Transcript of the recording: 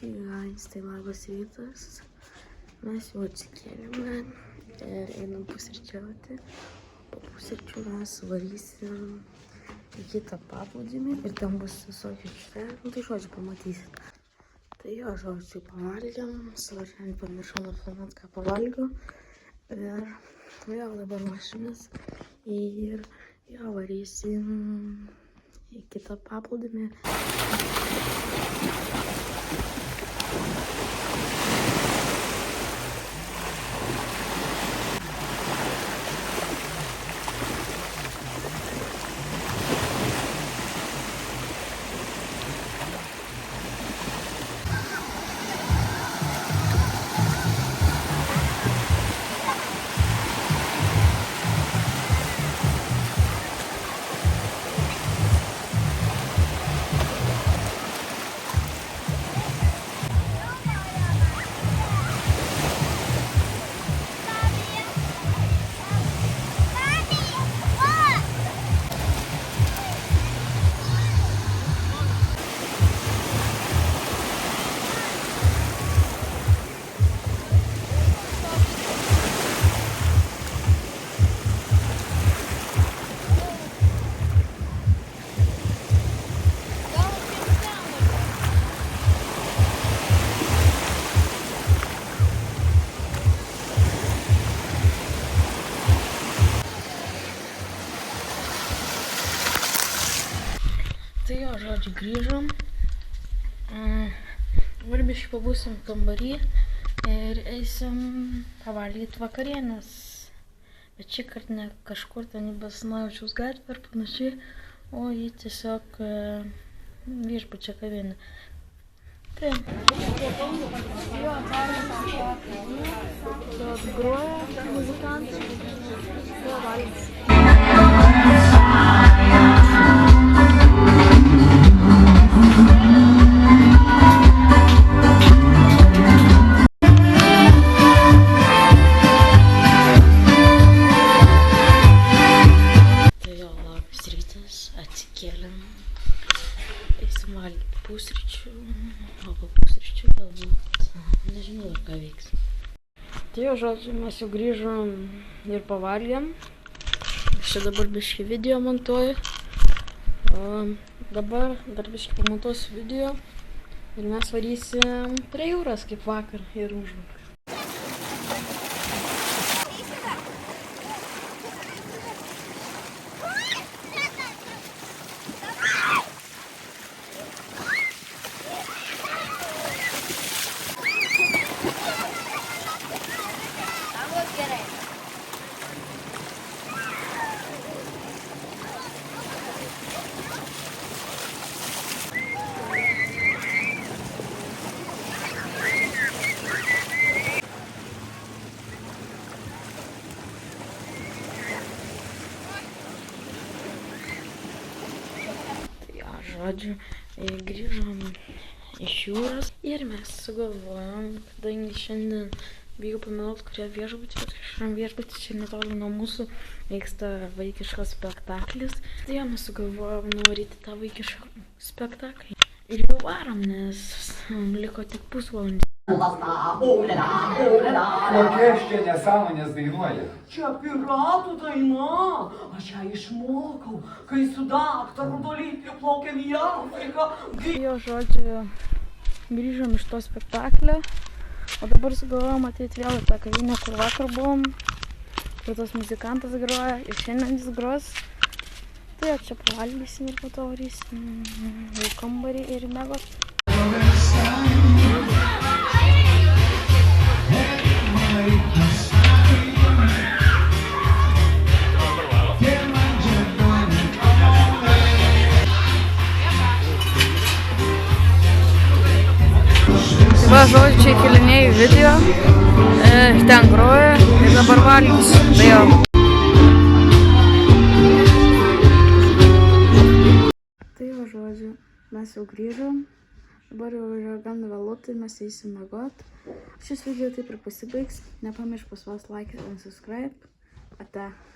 Hey guys, tai labas rytas. Mes jau atsikėlėme ir einam pusryčiauti. Po pusryčių mes varysim į kitą paplūdimį ir ten bus visokių aikštelių. Tai žodžiu pamatysit. Tai jo, žodžiu, pavalgėm. Svaršiai pamiršau nufilmuot, ką pavalgiau. Ir jo, dabar ruošimės ir jo, varysim į kitą paplūdimį. Tai jo, žodžiu, grįžom. Dabar biškį pabūsim kambarį ir eisim pavalgyti vakarienės. Bet šį kartą ne kažkur ten į Basanavičiaus gatvę ar panašiai, o į tiesiog viešbučio kavinę. Tai. Jo, groja muzikantai. Jo, valgys. Atsikėlėm, eisim valgyti pusryčių, o po pusryčių galbūt, nežinau, ar ką veiksim. Tai jo, žodžiu, mes jau grįžom ir pavalgėm. Aš čia dabar biškį video montuoju. Dabar dar biškį pamontuosiu video ir mes varysim prie jūros kaip vakar ir užvakar. Žodžiu, grįžom iš jūros ir mes sugalvojom, kadangi šiandien bijau pameluot, kurie viešbutį, ir šiam viešbutį čia netoli nuo mūsų vyksta vaikiškas spektaklis. Tai jo, mes sugalvojom nuvaryti tą vaikišką spektaklį. Ir jau varom, nes liko tik pusvalandį. Kokias čia nesąmonės dainuoja? Čia piratų daina. Aš ją išmokau, kai su daktaru Dolytliu plaukėm į Afriką. Jo, žodžiu, grįžom iš to spektaklio, o dabar sugalvojom ateiti vėl į tą kavinę, kur vakar buvom, kur tas muzikantas groja ir šiandien jis gros. Tai čia pavalgysim ir po to varysim į kambarį ir miegot. Va, žodžiu, čia įkelinėjau video, ten groja ir dabar valgysiu. Tai jo. Tai va, žodžiu, mes jau grįžom. Dabar jau yra gan vėlu, tai mes eisim miegot. Šis video taip ir pasibaigs. Nepamiršk paspaust like and subscribe. Ate.